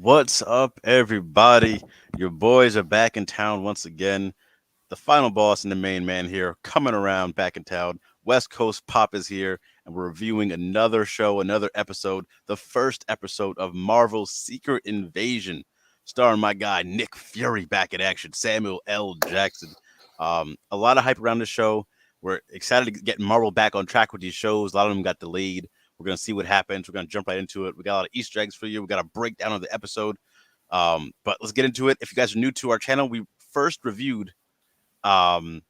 What's up, everybody? Your boys are back in town once again. The final boss and the main man here coming around back in town. West Coast Pop is here, and we're reviewing another show, another episode, the first episode of Marvel's Secret Invasion, starring my guy Nick Fury back in action, Samuel L. Jackson. A lot of hype around the show. We're excited to get Marvel back on track with these shows. A lot of them got delayed. We're gonna see what happens. We're gonna jump right into it. We got a lot of Easter eggs for you. We got a breakdown of the episode. But let's get into it. If you guys are new to our channel, we first reviewed um,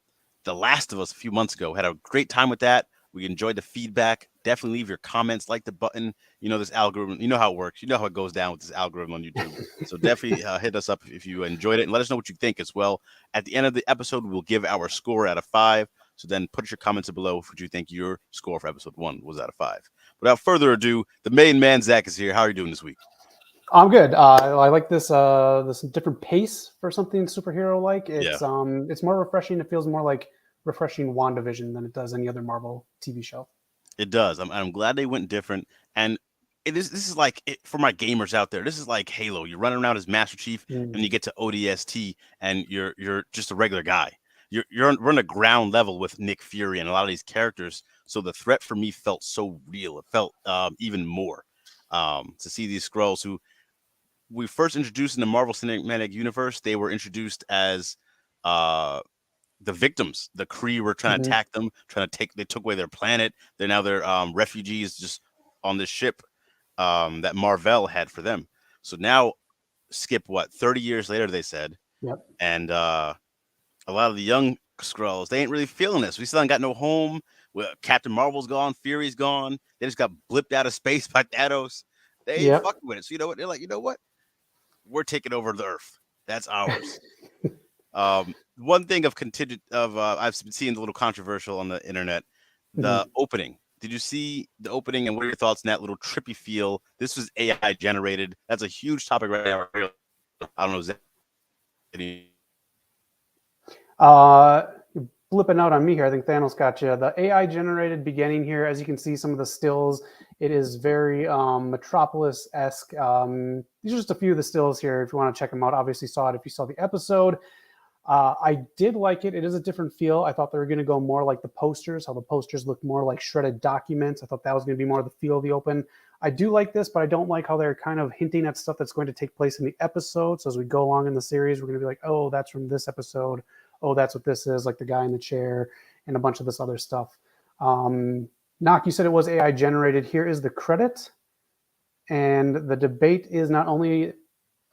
The Last of Us a few months ago. Had a great time with that. We enjoyed the feedback. Definitely leave your comments, like the button. You know this algorithm. You know how it works. You know how it goes down with this algorithm on YouTube. So definitely hit us up if you enjoyed it, and let us know what you think as well. At the end of the episode, we'll give our score out of 5. So then put your comments below what you think your score for episode 1 was out of 5. Without further ado, the main man Zach is here. How are you doing this week? I'm good. I like this different pace for something superhero like. Yeah. It's more refreshing. It feels more like refreshing WandaVision than it does any other Marvel TV show. It does. I'm glad they went different. And this is like for my gamers out there. This is like Halo. You're running around as Master Chief, and you get to ODST, and you're just a regular guy. We're on the ground level with Nick Fury and a lot of these characters. So the threat for me felt so real. It felt even more to see these Skrulls who we first introduced in the Marvel Cinematic Universe. They were introduced as uh the victims. The Kree were trying to Mm-hmm. attack them, they took away their planet. They're refugees just on this ship that Marvel had for them. So now skip what 30 years later they said, Yep. and a lot of the young Skrulls, they ain't really feeling this. We still ain't got no home. Well, Captain Marvel's gone, Fury's gone. They just got blipped out of space by Thanos. They ain't Yep. fucking with it. So you know what? They're like, you know what? We're taking over the Earth. That's ours. One thing of contingent of I've been seeing a little controversial on the internet. The Mhm. opening. Did you see the opening, and what are your thoughts on that little trippy feel? This was AI generated. That's a huge topic right now. I don't know. Is that any? You're blipping out on me here. I think Thanos got you. The AI generated beginning here, as you can see, some of the stills. It is very Metropolis esque. These are just a few of the stills here. If you want to check them out, obviously saw it if you saw the episode. I did like it. It is a different feel. I thought they were going to go more like the posters, how the posters look more like shredded documents. I thought that was going to be more of the feel of the open. I do like this, but I don't like how they're kind of hinting at stuff that's going to take place in the episode. So as we go along in the series, we're going to be like, oh, that's from this episode. Oh, that's what this is, like the guy in the chair and a bunch of this other stuff. Knock, you said it was AI generated. Here is the credit. And the debate is not only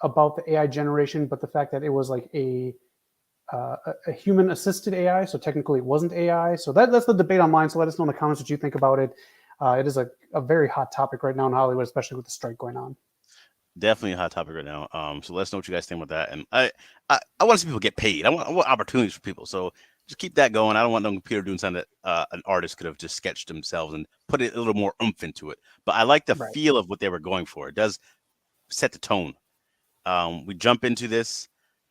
about the AI generation, but the fact that it was like a human assisted AI. So technically it wasn't AI. So that's the debate online. So let us know in the comments what you think about it. It is a very hot topic right now in Hollywood, especially with the strike going on. Definitely a hot topic right now. So let us know what you guys think about that. And I want to see people get paid. I want opportunities for people. So just keep that going. I don't want no computer doing something that an artist could have just sketched themselves and put a little more oomph into it. But I like the Right. feel of what they were going for. It does set the tone. We jump into this,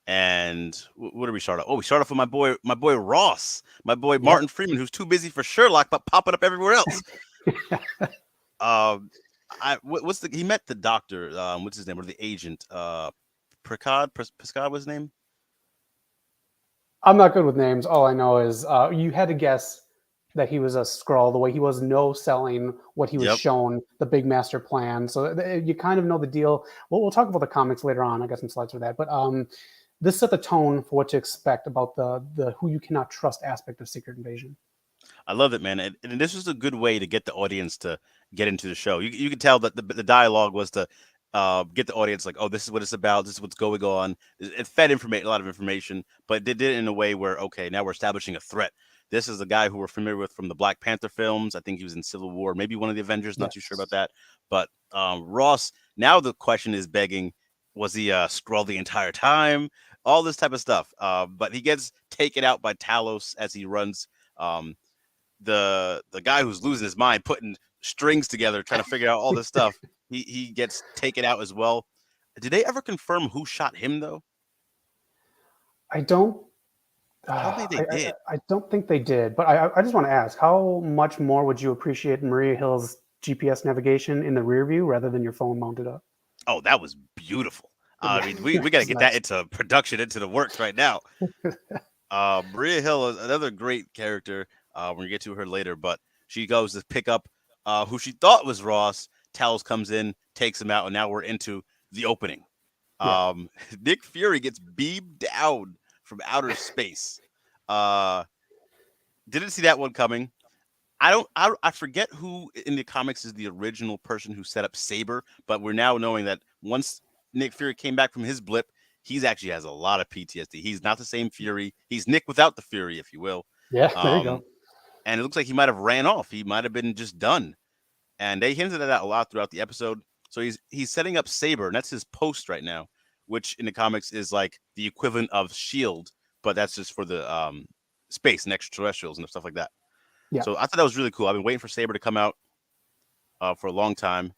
and what do we start off? Oh, we start off with my boy Ross, my boy Yep. Martin Freeman, who's too busy for Sherlock but popping up everywhere else. Um, what's the he met the doctor? What's his name? Or the agent? Picard was his name. I'm not good with names. All I know is you had to guess that he was a Skrull the way he was no selling what he was Yep. shown, the big master plan. So you kind of know the deal. Well, we'll talk about the comics later on. I got some slides for that. But this set the tone for what to expect about the who you cannot trust aspect of Secret Invasion. I love it, man. And this was a good way to get the audience to get into the show. You could tell that the dialogue was to get the audience like, oh, this is what it's about. This is what's going on. It fed information, a lot of information, but they did it in a way where, okay, now we're establishing a threat. This is a guy who we're familiar with from the Black Panther films. I think he was in Civil War, maybe one of the Avengers. Not too sure about Yes. that. But Ross, now the question is begging, was he Skrull the entire time? All this type of stuff. But he gets taken out by Talos as he runs. Um, the guy who's losing his mind, putting strings together, trying to figure out all this stuff. He gets taken out as well. Did they ever confirm who shot him though? I don't. I don't Uh, think they I, did. I don't think they did, but I just want to ask, how much more would you appreciate Maria Hill's GPS navigation in the rear view rather than your phone mounted up? Oh, that was beautiful. I mean, we got to get that Nice. into production, into the works right now. Maria Hill is another great character. We're gonna get to her later, but she goes to pick up who she thought was Ross. Talos comes in, takes him out, and now we're into the opening. Yeah. Nick Fury gets beamed down from outer space. Uh, didn't see that one coming. I forget who in the comics is the original person who set up Saber, but we're now knowing that once Nick Fury came back from his blip, he's actually has a lot of PTSD. He's not the same Fury. He's Nick without the Fury, if you will. Yeah. There you Um, go. and it looks like he might have ran off. He might have been just done. And they hinted at that a lot throughout the episode. So he's setting up Saber, and that's his post right now, which in the comics is like the equivalent of Shield, but that's just for the space and extraterrestrials and stuff like that. Yeah. So I thought that was really cool. I've been waiting for Saber to come out for a long time.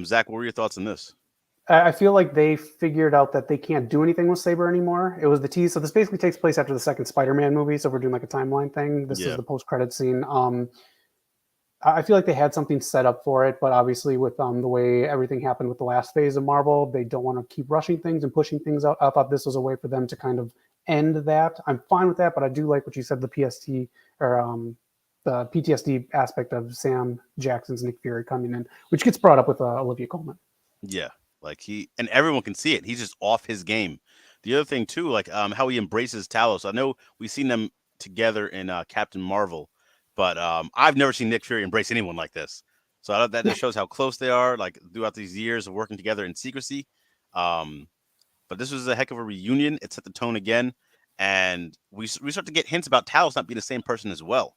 Zach, what were your thoughts on this? I feel like they figured out that they can't do anything with Saber anymore. It was the tease. So this basically takes place after the second Spider-Man movie. So we're doing like a timeline thing. This is Yeah, the post-credit scene. I feel like they had something set up for it, but obviously with the way everything happened with the last phase of Marvel, they don't want to keep rushing things and pushing things out. I thought this was a way for them to kind of end that. I'm fine with that, but I do like what you said, the PST or the PTSD aspect of Sam Jackson's Nick Fury coming in, which gets brought up with Olivia Colman. yeah. Like and everyone can see it. He's just off his game. The other thing too, like how he embraces Talos. I know we've seen them together in Captain Marvel, but I've never seen Nick Fury embrace anyone like this. So that just shows how close they are, like throughout these years of working together in secrecy. Um, but this was a heck of a reunion. It set the tone again, and we start to get hints about Talos not being the same person as well.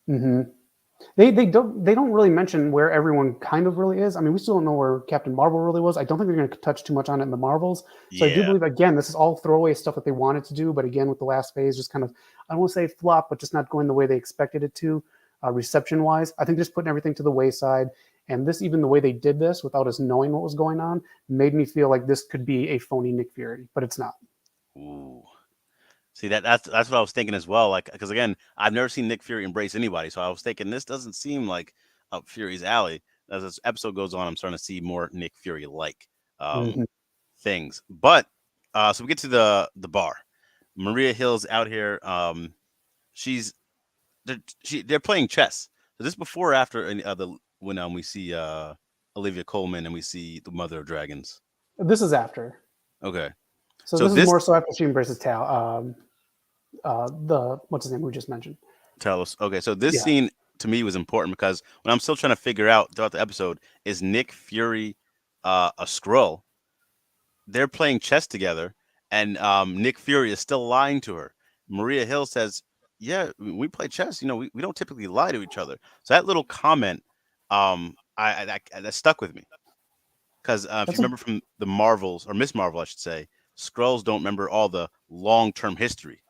Mm-hmm. They don't really mention where everyone kind of really is. I mean, we still don't know where Captain Marvel really was. I don't think they're going to touch too much on it in the Marvels. So I do Yeah, believe again this is all throwaway stuff that they wanted to do, but again with the last phase, just kind of I don't want to say flop, but just not going the way they expected it to, reception wise. I think just putting everything to the wayside. And this, even the way they did this without us knowing what was going on, made me feel like this could be a phony Nick Fury, but it's not. ooh. See that's what I was thinking as well. Like because again, I've never seen Nick Fury embrace anybody, so I was thinking this doesn't seem like up Fury's alley. As this episode goes on, I'm starting to see more Nick Fury like um, Mhm. things. But so we get to the bar. Maria Hill's out here. She's they're playing chess. So this before or after the when we see Olivia Colman and we see the Mother of Dragons. This is after. Okay, So so this is this more so after she embraces Tal. The what's his name we just mentioned. tell us. Okay, so this Yeah. scene to me was important because when I'm still trying to figure out throughout the episode is Nick Fury a Skrull? They're playing chess together, and Nick Fury is still lying to her. Maria Hill says, "Yeah, we play chess. You know, we don't typically lie to each other." So that little comment, that stuck with me because if you That's a remember from the Marvels or Miss Marvel, I should say, Skrulls don't remember all the long-term history.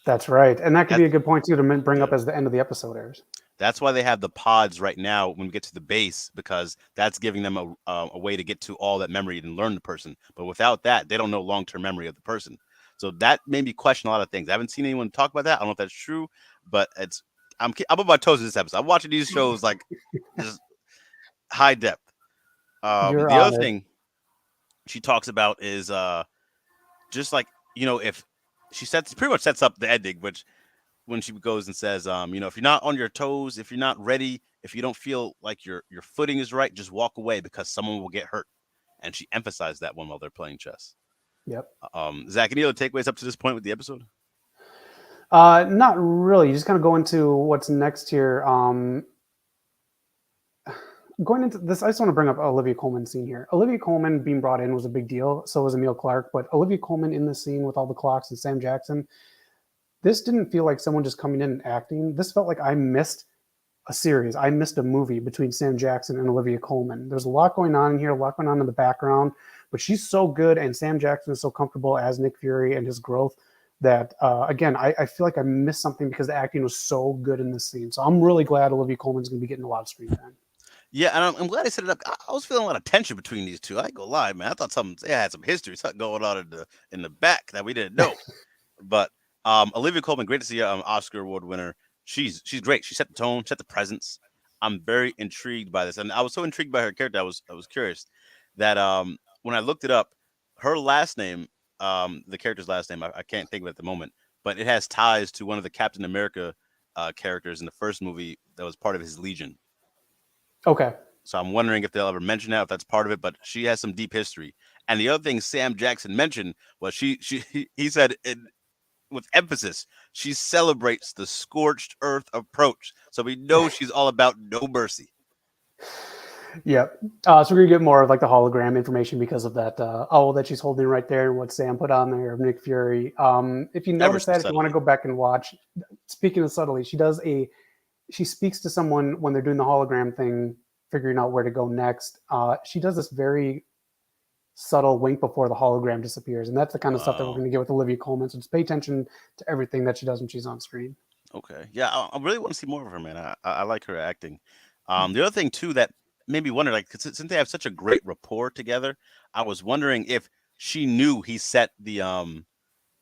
That's right, and that could be That's a good point too to bring yeah. up as the end of the episode airs. That's why they have the pods right now when we get to the base because that's giving them a way to get to all that memory and learn the person. But without that, they don't know long term memory of the person. So that made me question a lot of things. I haven't seen anyone talk about that. I don't know if that's true, but I'm on my toes in this episode. I'm watching these shows like just high depth. You're The other on it. thing she talks about is just like if she pretty much sets up the ending, which when she goes and says, if you're not on your toes, if you're not ready, if you don't feel like your footing is right, just walk away because someone will get hurt. And she emphasized that one while they're playing chess. Yep. Zach, any other takeaways up to this point with the episode? Not really. You just kind of go into what's next here. Going into this, I just want to bring up Olivia Colman's scene here. Olivia Colman being brought in was a big deal. So was Emil Clark, but Olivia Colman in the scene with all the clocks and Sam Jackson, this didn't feel like someone just coming in and acting. This felt like I missed a series. I missed a movie between Sam Jackson and Olivia Colman. There's a lot going on in here, a lot going on in the background, but she's so good, and Sam Jackson is so comfortable as Nick Fury and his growth that, again, I feel like I missed something because the acting was so good in this scene. So I'm really glad Olivia Colman's going to be getting a lot of screen time. Yeah, and I'm glad I set it up. I was feeling a lot of tension between these two. I ain't gonna lie, man. I thought they had some history, something going on in the back that we didn't know. But Olivia Colman, great to see Oscar award winner. She's great. She set the tone, set the presence. I'm very intrigued by this, and I was so intrigued by her character. I was curious. that when I looked it up, her last name, the character's last name, I can't think of it at the moment, but it has ties to one of the Captain America characters in the first movie that was part of his Legion. Okay. So I'm wondering if they'll ever mention that, if that's part of it. But she has some deep history. And the other thing Sam Jackson mentioned was he said with emphasis, she celebrates the scorched earth approach. So we know she's all about no mercy. Yeah. So we're gonna get more of like the hologram information because of that owl that she's holding right there and what Sam put on there of Nick Fury. If you Ever notice so that, if you want to subtly. go back and watch, speaking of subtly, she speaks to someone when they're doing the hologram thing, figuring out where to go next. She does this very subtle wink before the hologram disappears, and that's the kind of stuff that we're Wow. going to get with Olivia Colman. So just pay attention to everything that she does when she's on screen. Okay. Yeah, I really want to see more of her, man. I like her acting. The other thing too that made me wonder, like, 'cause since they have such a great rapport together, I was wondering if she knew he set the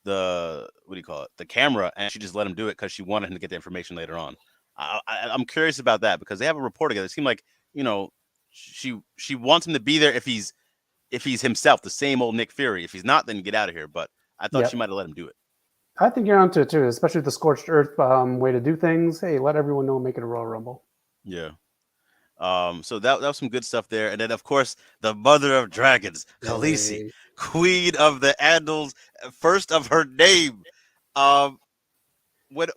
what do you call it, the camera, and she just let him do it because she wanted him to get the information later on. I'm curious about that because they have a rapport together. It seemed like you know she wants him to be there if he's himself, the same old Nick Fury. If he's not, then get out of here. But I thought she Yep. might have let him do it. I think you're onto it too, especially the scorched earth way to do things. Hey, let everyone know, make it a Royal Rumble. Yeah. So that was some good stuff there, and then of course the mother of dragons, Khaleesi, Hey. queen of the Andals, first of her name. Um, when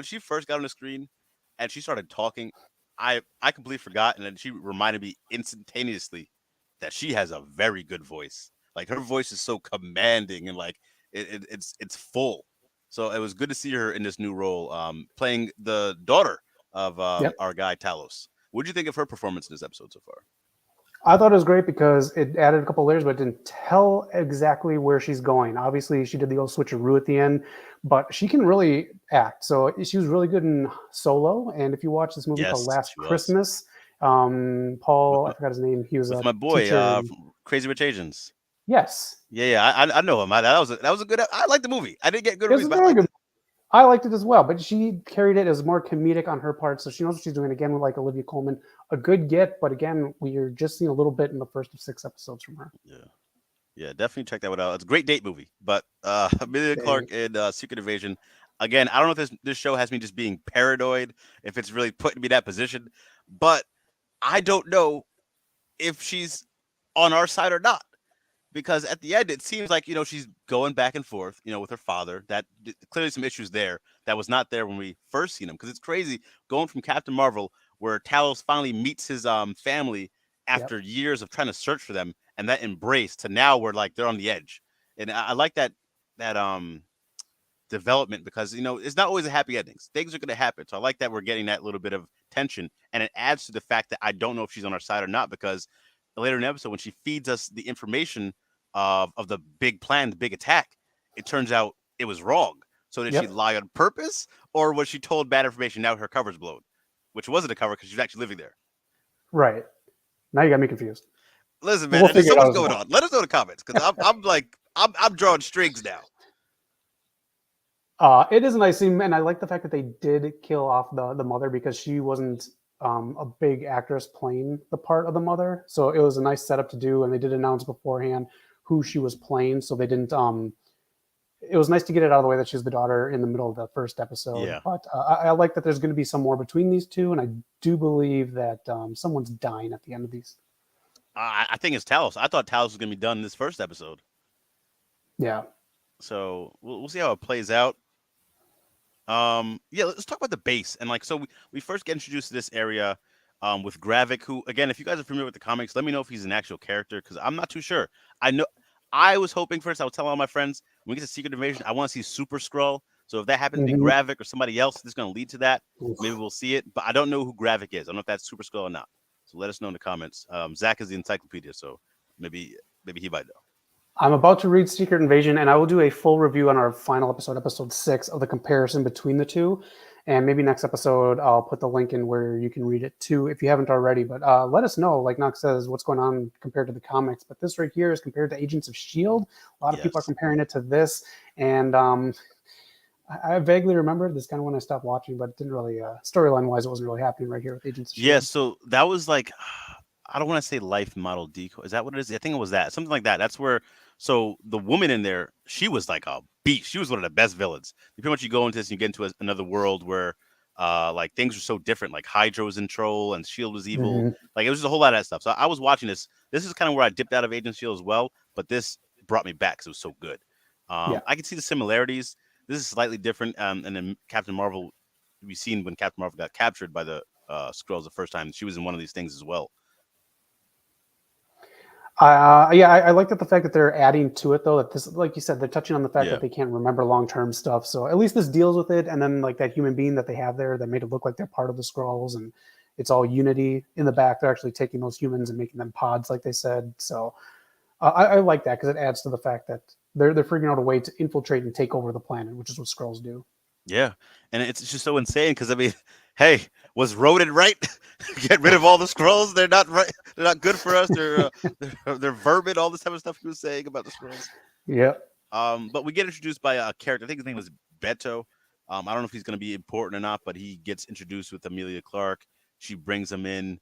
she first got on the screen, and she started talking, I completely forgot, and then she reminded me instantaneously that she has a very good voice. Like her voice is so commanding and like it's full. So it was good to see her in this new role, playing the daughter of Yep. our guy Talos. What do you think of her performance in this episode so far? I thought it was great because it added a couple layers, but it didn't tell exactly where she's going. Obviously, she did the old switcheroo at the end, but she can really act. So she was really good in Solo. And if you watch this movie called Yes, Last she was Christmas, with Paul, I forgot his name. He was with a my boy teacher. from Crazy Rich Asians. Yes, Yeah, I know him. That was a good. I like the movie. I didn't get good it was reviews, a but I very liked good. it. I liked it as well, but she carried it as more comedic on her part, so she knows what she's doing. Again, with like Olivia Colman, a good get, but again, we are just seeing a little bit in the first of 6 episodes from her. Yeah. Yeah, definitely check that one out. It's a great date movie. But Amelia They, Clark in Secret Invasion. Again, I don't know if this show has me just being paranoid, if it's really putting me in that position, but I don't know if she's on our side or not. Because at the end, it seems like she's going back and forth, with her father. That clearly some issues there that was not there when we first seen him. Because it's crazy going from Captain Marvel, where Talos finally meets his family yep, after years of trying to search for them, and that embrace to now where like they're on the edge. And I like that development because it's not always a happy endings. Things are going to happen. So I like that we're getting that little bit of tension, and it adds to the fact that I don't know if she's on our side or not because later in the episode when she feeds us the information of the big plan, the big attack, it turns out it was wrong. So did she yep, lie on purpose, or was she told bad information? Now her cover's blown, which wasn't a cover because she's actually living there. right. Now you got me confused. Listen, But man, we'll there's figure so it out much as we going go. on. Let us know in the comments because I'm like I'm drawing strings now. It is a nice scene, and I like the fact that they did kill off the mother because she wasn't a big actress playing the part of the mother. So it was a nice setup to do, and they did announce beforehand who she was playing, so they didn't. It was nice to get it out of the way that she's the daughter in the middle of the first episode. Yeah, But I like that there's going to be some more between these two, and I do believe that someone's dying at the end of these. I think it's Talos. I thought Talos was gonna be done in this first episode, Yeah. so we'll see how it plays out. Yeah, let's talk about the base. And like, so we first get introduced to this area with Gravik, who, again, if you guys are familiar with the comics, let me know if he's an actual character because I'm not too sure. I know I was hoping first, I was telling all my friends when we get to Secret Invasion, I want to see Super Skrull. So if that happens to be Hmm. Gravik or somebody else, this is going to lead to that. Maybe we'll see it, but I don't know who Gravik is. I don't know if that's Super Skrull or not. So let us know in the comments. Zach is the encyclopedia, so maybe he might know. I'm about to read Secret Invasion, and I will do a full review on our final episode, episode 6, of the comparison between the two. And maybe next episode, I'll put the link in where you can read it too if you haven't already. But let us know, like Knox says, what's going on compared to the comics. But this right here is compared to Agents of S.H.I.E.L.D. A lot of people are Yes. comparing it to this. And I vaguely remember this kind of when I stopped watching, but it didn't really, storyline wise, it wasn't really happening right here with Agents of Yeah, S.H.I.E.L.D. so that was like I don't want to say life model decoy. Is that what it is? I think it was that. Something like that. That's where so the woman in there, she was like a beast. She was one of the best villains. Pretty much you go into this and you get into another world where like things are so different. Like Hydra was in Troll and Shield was evil. Hmm. Like it was just a whole lot of that stuff. So I was watching this. This is kind of where I dipped out of Agent Shield as well, but this brought me back because it was so good. Yeah. I can see the similarities. This is slightly different. And then Captain Marvel, we've seen when Captain Marvel got captured by the Skrulls the first time, she was in one of these things as well. Yeah, I like that the fact that they're adding to it though. That this, like you said, they're touching on the fact Yeah. that they can't remember long-term stuff. So at least this deals with it. And then like that human being that they have there that made it look like they're part of the Skrulls, and it's all unity in the back. They're actually taking those humans and making them pods, like they said. So I like that because it adds to the fact that they're figuring out a way to infiltrate and take over the planet, which is what Skrulls do. Yeah, and it's just so insane because I mean, hey, was Rodent right? Get rid of all the Skrulls. They're not right. They're not good for us. They're vermin. All this type of stuff he was saying about the Skrulls. Yeah. But we get introduced by a character. I think his name was Beto. I don't know if he's going to be important or not, but he gets introduced with Amelia Clark. She brings him in.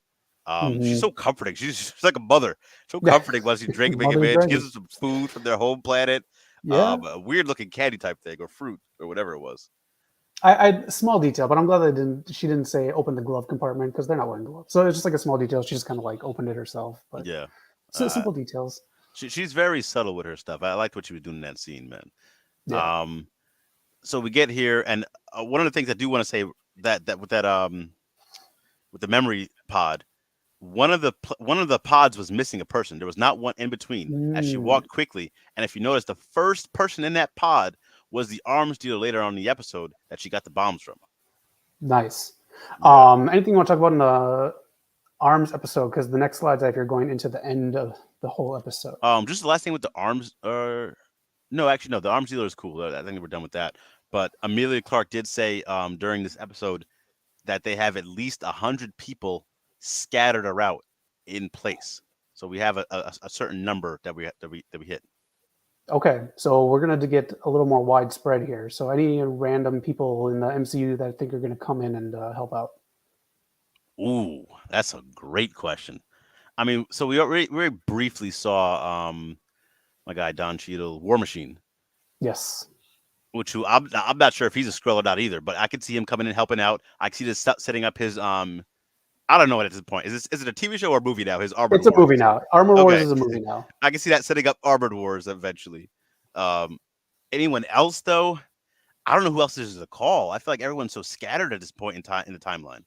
She's so comforting. She's like a mother. So comforting while she's drinking him in. She gives him some food from their home planet. Yeah. A weird looking candy type thing or fruit or whatever it was. I small detail, but I'm glad she didn't say open the glove compartment because they're not wearing gloves. So it's just like a small detail. She just kind of like opened it herself. But yeah, simple details. She's very subtle with her stuff. I liked what she was doing in that scene, man. Yeah. So we get here, and one of the things I do want to say that with the memory pod, one of the pods was missing a person. There was not one in between as she walked quickly. And if you notice, the first person in that pod was the arms dealer later on in the episode that she got the bombs from. Nice. Yeah. Anything you want to talk about in the arms episode? Because the next slides I have here going into the end of the whole episode. Just the last thing with the arms. No, actually, no. The arms dealer is cool. I think we're done with that. But Amelia Clark did say during this episode that they have at least 100 people scattered around in place. So we have a certain number that we hit. Okay, so we're going to get a little more widespread here. So any random people in the MCU that I think are going to come in and help out? Ooh, that's a great question. I mean, so we very briefly saw my guy Don Cheadle, War Machine. Yes. Which I'm not sure if he's a Skrull or not either, but I could see him coming in helping out. I could see this setting up his I don't know at this point. Is it a TV show or a movie now? His Armored Wars. It's a movie now. Armored Wars is a movie now. I can see that setting up Armored Wars eventually. Anyone else though? I don't know who else is to call. I feel like everyone's so scattered at this point in time in the timeline.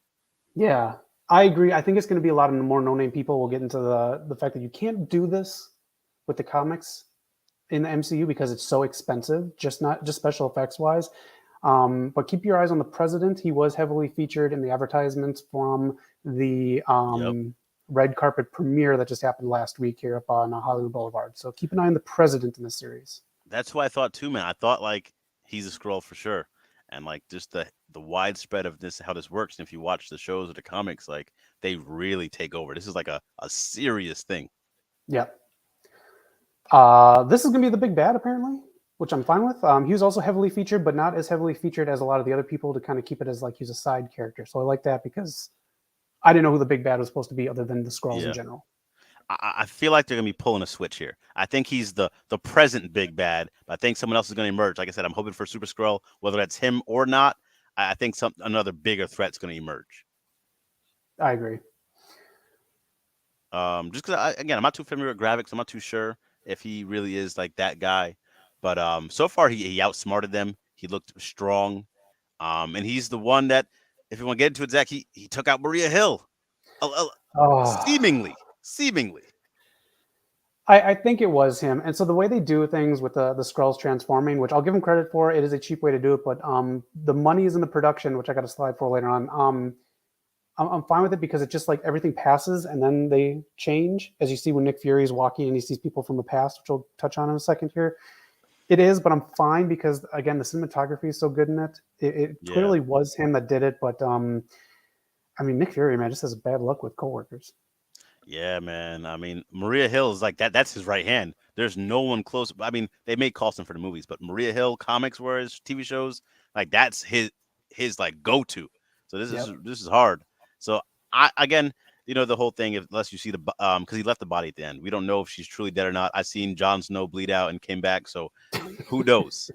Yeah, I agree. I think it's going to be a lot of more no-name people. We'll get into the fact that you can't do this with the comics in the MCU because it's so expensive, just special effects wise. But keep your eyes on the president. He was heavily featured in the advertisements from the red carpet premiere that just happened last week here up on Hollywood Boulevard. So keep an eye on the president in this series. That's what I thought too, man. I thought like he's a Skrull for sure, and like just the widespread of this, how this works. And if you watch the shows or the comics, like they really take over. This is like a serious thing. Yeah. This is gonna be the big bad apparently, which I'm fine with. He was also heavily featured, but not as heavily featured as a lot of the other people to kind of keep it as like he's a side character. So I like that because I didn't know who the big bad was supposed to be other than the Skrulls in general. I feel like they're gonna be pulling a switch here. I think he's the present big bad, but I think someone else is gonna emerge. Like I said, I'm hoping for Super Skrull, whether that's him or not. I think another bigger threat's gonna emerge. I agree. Just because I'm not too familiar with Gravik, so I'm not too sure if he really is like that guy. But so far he outsmarted them. He looked strong, and he's the one that, if you want to get into it, Zach, he took out Maria Hill, seemingly. I think it was him. And so the way they do things with the Skrulls transforming, which I'll give him credit for, it is a cheap way to do it, but the money is in the production, which I got a slide for later on. I'm fine with it because it just like everything passes and then they change. As you see when Nick Fury is walking and he sees people from the past, which we'll touch on in a second here. It is, but I'm fine because again, the cinematography is so good in it. It clearly was him that did it, but I mean, Nick Fury, man, just has bad luck with coworkers. Yeah, man. I mean, Maria Hill is like that. That's his right hand. There's no one close. I mean, they made Coulson for the movies, but Maria Hill comics were his TV shows. Like that's his like go-to. So this is hard. So again, you know, the whole thing, unless you see because he left the body at the end. We don't know if she's truly dead or not. I've seen Jon Snow bleed out and came back, so who knows?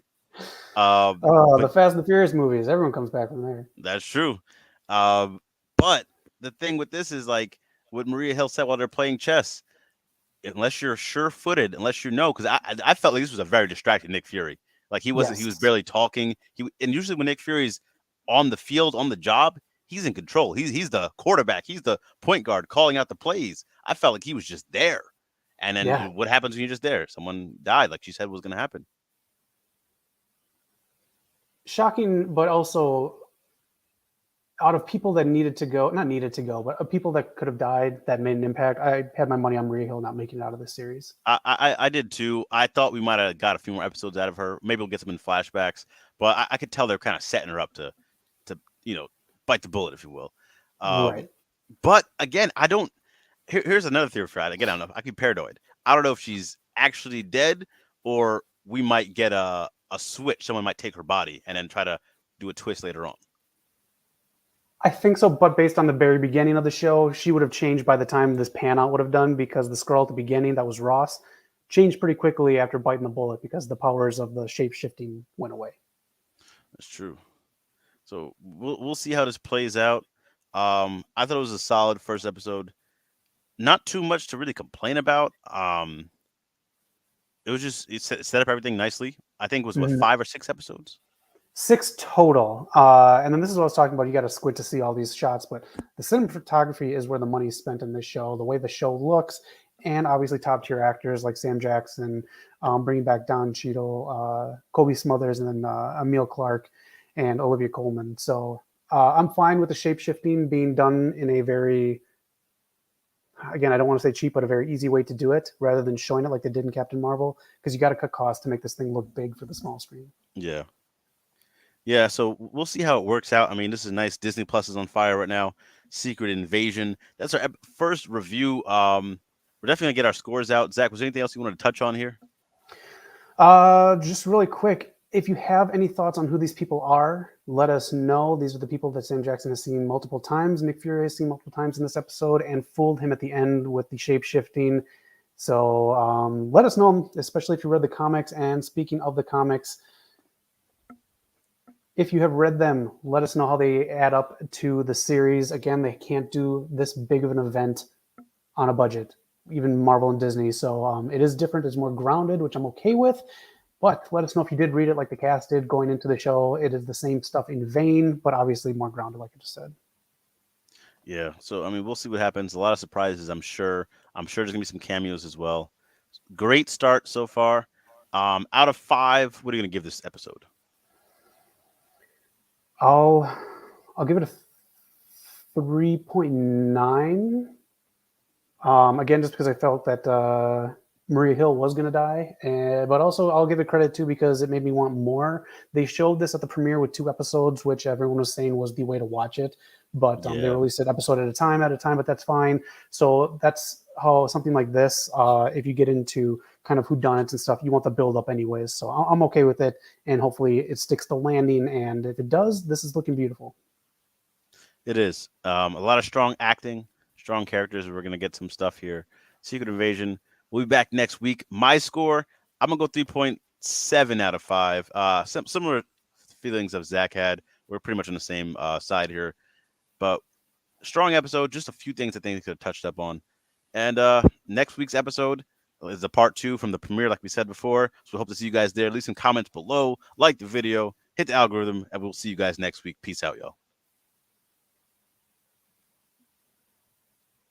Oh, But the Fast and the Furious movies. Everyone comes back from there. that's true. But the thing with this is like what Maria Hill said while they're playing chess. Unless you're sure-footed, unless you know, because I felt like this was a very distracted Nick Fury. Like he was Yes. barely talking. And usually when Nick Fury's on the field, on the job, he's in control. He's the quarterback. He's the point guard calling out the plays. I felt like he was just there. And then Yeah. what happens when you're just there? Someone died, like she said was going to happen. Shocking, but also out of people that needed to go, not needed to go, but people that could have died that made an impact, I had my money on Maria Hill not making it out of this series. I did too. I thought we might have got a few more episodes out of her. Maybe we'll get some in flashbacks. But I could tell they're kind of setting her up to bite the bullet, if you will. Right. But again, I don't. Here's another theory for that. Again, I don't know. I could be paranoid. I don't know if she's actually dead or we might get a switch. Someone might take her body and then try to do a twist later on. I think so, but based on the very beginning of the show, she would have changed by the time this pan out would have done, because the Skrull at the beginning, that was Ross, changed pretty quickly after biting the bullet because the powers of the shape shifting went away. That's true. So we'll see how this plays out. I thought it was a solid first episode. Not too much to really complain about. It was just it set up everything nicely. I think it was 5 or 6 episodes. 6 total. And then this is what I was talking about. You got to squint to see all these shots, but the cinematography is where the money is spent in this show. The way the show looks, and obviously top tier actors like Sam Jackson, bringing back Don Cheadle, Kobe Smothers, and then Emil Clark and Olivia Colman. So I'm fine with the shape shifting being done in a very, again, I don't want to say cheap, but a very easy way to do it rather than showing it like they did in Captain Marvel, because you got to cut costs to make this thing look big for the small screen. Yeah. Yeah, so we'll see how it works out. I mean, this is nice. Disney Plus is on fire right now. Secret Invasion. That's our first review. We're definitely gonna get our scores out. Zach, was there anything else you wanted to touch on here? Just really quick, if you have any thoughts on who these people are, let us know. These are the people that Sam Jackson has seen multiple times. Nick Fury has seen multiple times in this episode and fooled him at the end with the shape shifting. So let us know, especially if you read the comics. And speaking of the comics, if you have read them, let us know how they add up to the series. Again, they can't do this big of an event on a budget, even Marvel and Disney. So it is different. It's more grounded, which I'm okay with. But let us know if you did read it like the cast did going into the show. It is the same stuff in vein, but obviously more grounded, like I just said. Yeah. So, I mean, we'll see what happens. A lot of surprises, I'm sure. I'm sure there's going to be some cameos as well. Great start so far. Out of 5, what are you going to give this episode? I'll give it a 3.9. Again, just because I felt that Maria Hill was going to die, but also I'll give it credit too because it made me want more. They showed this at the premiere with 2 episodes, which everyone was saying was the way to watch it, but they released it episode at a time, but that's fine. So that's how something like this, if you get into kind of whodunits and stuff, you want the build up anyways. So I'm okay with it, and hopefully it sticks the landing. And if it does, this is looking beautiful. It is. A lot of strong acting, strong characters. We're going to get some stuff here. Secret Invasion. We'll be back next week. My score, I'm going to go 3.7 out of 5. Similar feelings of Zach had. We're pretty much on the same side here. But strong episode. Just a few things I think they could have touched up on. And next week's episode is a part 2 from the premiere, like we said before. So we hope to see you guys there. Leave some comments below. Like the video. Hit the algorithm. And we'll see you guys next week. Peace out, y'all.